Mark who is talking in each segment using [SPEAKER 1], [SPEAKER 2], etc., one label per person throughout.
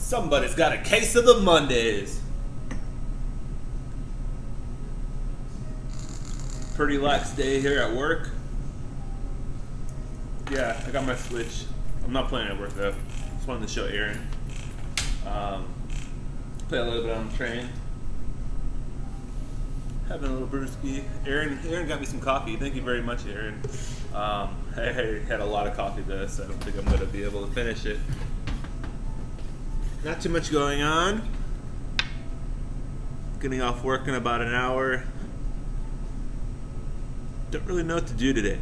[SPEAKER 1] Somebody's got a case of the Mondays. Pretty lax day here at work. Yeah, I got my Switch. I'm not playing at work though. Just wanted to show Aaron. Play a little bit on the train. Having a little brewski. Aaron got me some coffee. Thank you very much, Aaron. I had a lot of coffee though, so I don't think I'm going to be able to finish it. Not too much going on. Getting off work in about an hour. Don't really know what to do today.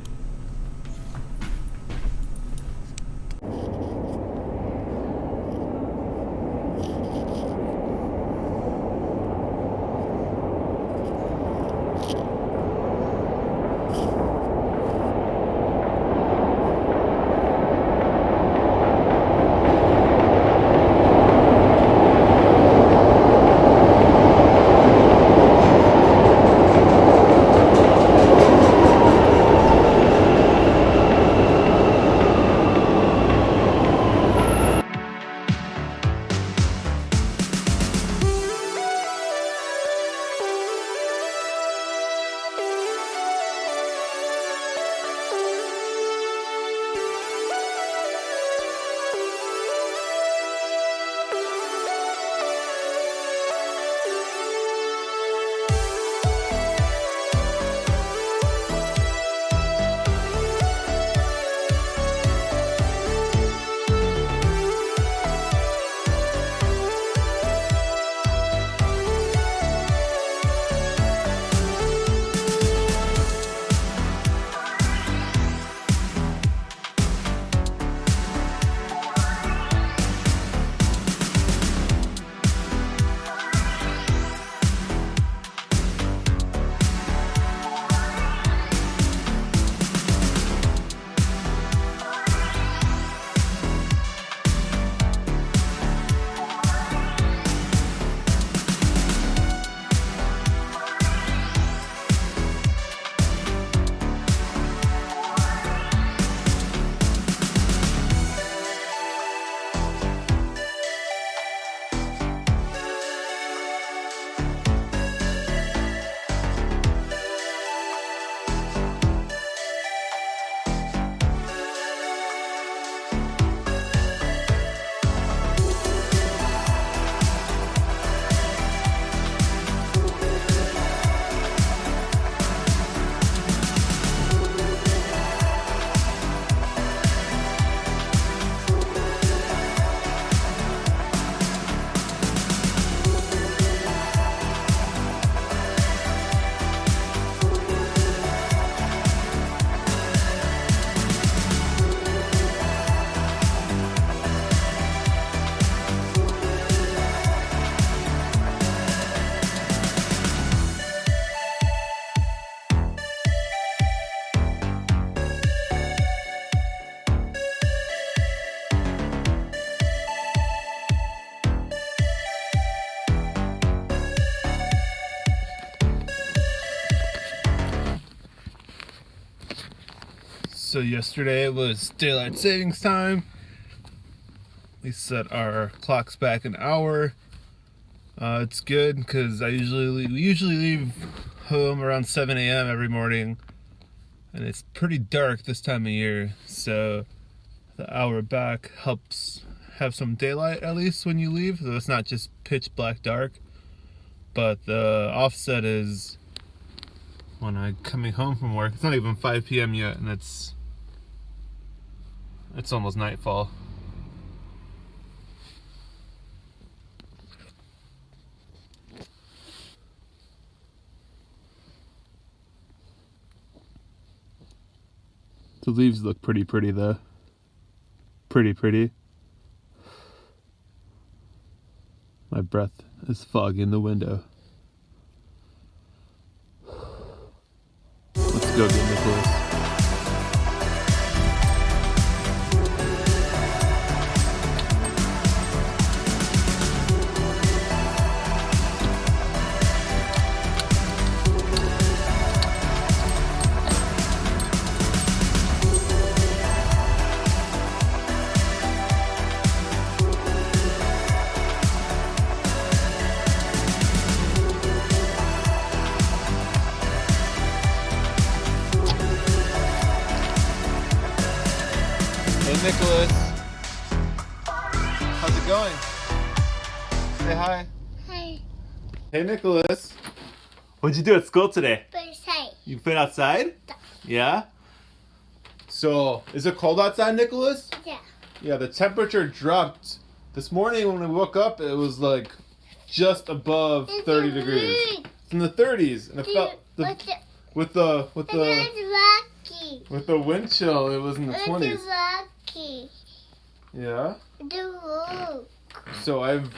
[SPEAKER 1] So yesterday was daylight savings time. We set our clocks back an hour. It's good because we usually leave home around 7 a.m. every morning, and it's pretty dark this time of year. So the hour back helps have some daylight at least when you leave, so it's not just pitch black dark. But the offset is when I'm coming home from work. It's not even 5 p.m. yet, and it's almost nightfall. The leaves look pretty though. Pretty. My breath is foggy in the window. Let's go get Nicholas. Nicholas. How's it going? Say hi.
[SPEAKER 2] Hi.
[SPEAKER 1] Hey, Nicholas. What'd you do at school today?
[SPEAKER 2] Say.
[SPEAKER 1] You played outside? Yeah? So, is it cold outside, Nicholas?
[SPEAKER 2] Yeah.
[SPEAKER 1] Yeah, the temperature dropped. This morning when we woke up, it was like just above 30 degrees. It's in the 30s. And it felt with the wind chill, it was in the 20s. Yeah? So I've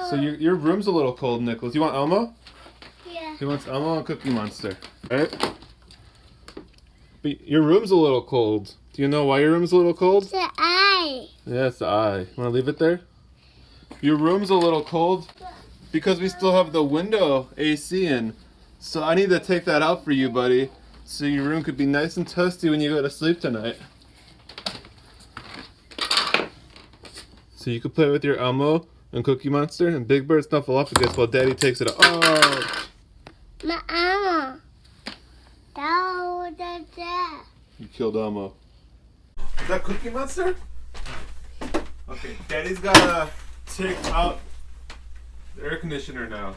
[SPEAKER 1] So your room's a little cold, Nicholas. You want Elmo?
[SPEAKER 2] Yeah.
[SPEAKER 1] He wants Elmo and Cookie Monster, right? But your room's a little cold. Do you know why your room's a little cold?
[SPEAKER 2] The eye.
[SPEAKER 1] Yeah, it's the eye. Want to leave it there? Your room's a little cold because we still have the window AC in. So I need to take that out for you, buddy. So your room could be nice and toasty when you go to sleep tonight. So you could play with your Elmo and Cookie Monster and Big Bird Snuffleupagus while Daddy takes it out. Oh!
[SPEAKER 2] My Elmo. That.
[SPEAKER 1] You killed Elmo. Is that Cookie Monster? Okay, Daddy's gotta take out the air conditioner now.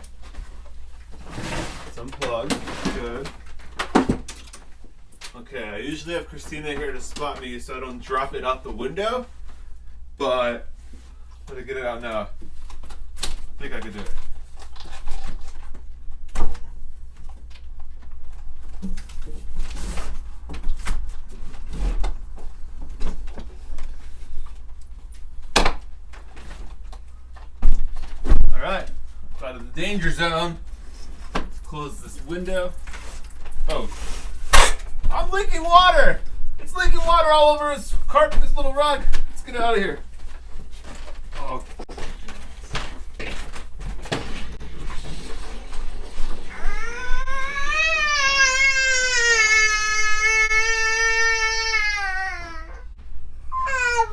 [SPEAKER 1] It's unplugged. Good. Okay, I usually have Christina here to spot me so I don't drop it out the window, but I'm gonna get it out now. I think I can do it. Alright, out of the danger zone. Let's close this window. Oh, I'm leaking water! It's leaking water all over his carpet, this little rug. Let's get out of here. Oh.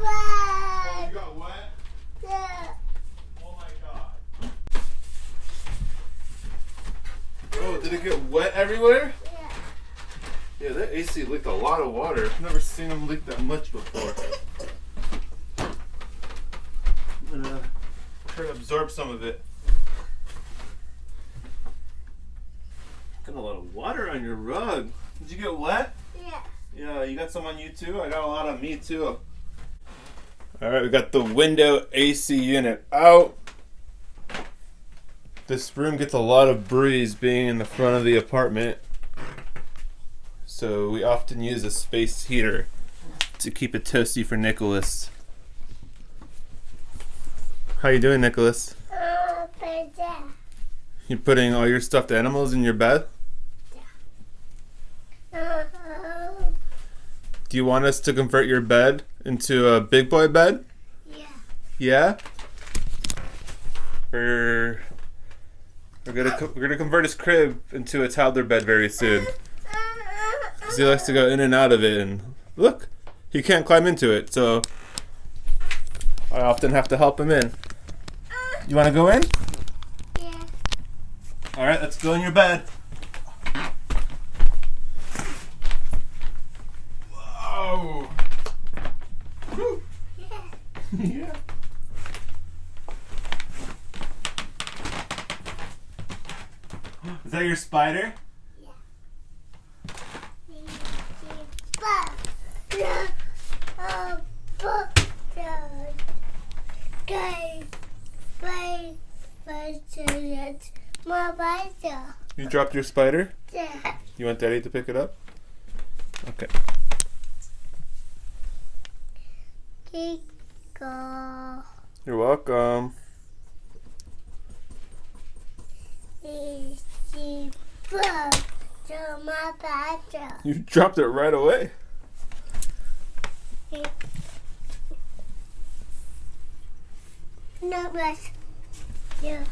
[SPEAKER 1] Oh, you got wet?
[SPEAKER 2] Yeah.
[SPEAKER 1] Oh my god. Oh, did it get wet everywhere? Yeah, that AC leaked a lot of water. I've never seen them leak that much before. I'm gonna try to absorb some of it. Got a lot of water on your rug. Did you get wet?
[SPEAKER 2] Yeah.
[SPEAKER 1] Yeah, you got some on you too? I got a lot on me too. Alright, we got the window AC unit out. This room gets a lot of breeze being in the front of the apartment. So we often use a space heater to keep it toasty for Nicholas. How you doing, Nicholas? You putting all your stuffed animals in your bed? Do you want us to convert your bed into a big boy bed?
[SPEAKER 2] Yeah.
[SPEAKER 1] Yeah? We're gonna convert his crib into a toddler bed very soon. Because he likes to go in and out of it, and look, he can't climb into it, so I often have to help him in. You want to go in?
[SPEAKER 2] Yeah.
[SPEAKER 1] Alright, let's go in your bed. Whoa! Woo. Yeah. Is that your spider? You dropped your spider?
[SPEAKER 2] Yeah.
[SPEAKER 1] You want Daddy to pick it up? Okay.
[SPEAKER 2] Go.
[SPEAKER 1] You're welcome. You dropped it right away.
[SPEAKER 2] No, but yeah.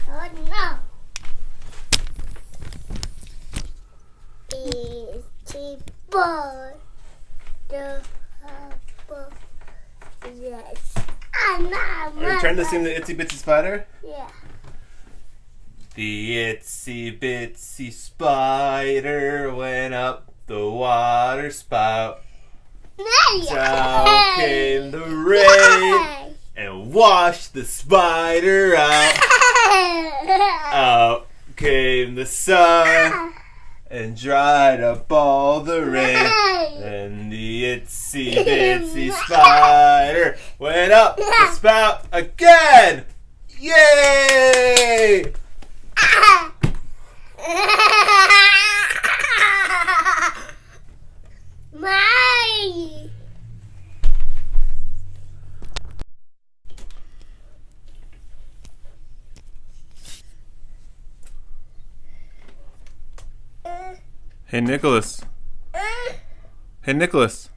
[SPEAKER 2] Oh no. It's cheaper. The yes.
[SPEAKER 1] Are you trying to sing the Itsy Bitsy Spider?
[SPEAKER 2] Yeah.
[SPEAKER 1] The itsy bitsy spider went up the water spout. Down came the rain and washed the spider out. Out came the sun and dried up all the rain. And the itsy bitsy spider went up the spout again. Yay!
[SPEAKER 2] My.
[SPEAKER 1] Hey Nicholas. Hey Nicholas.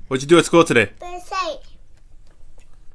[SPEAKER 1] What'd you do at school today?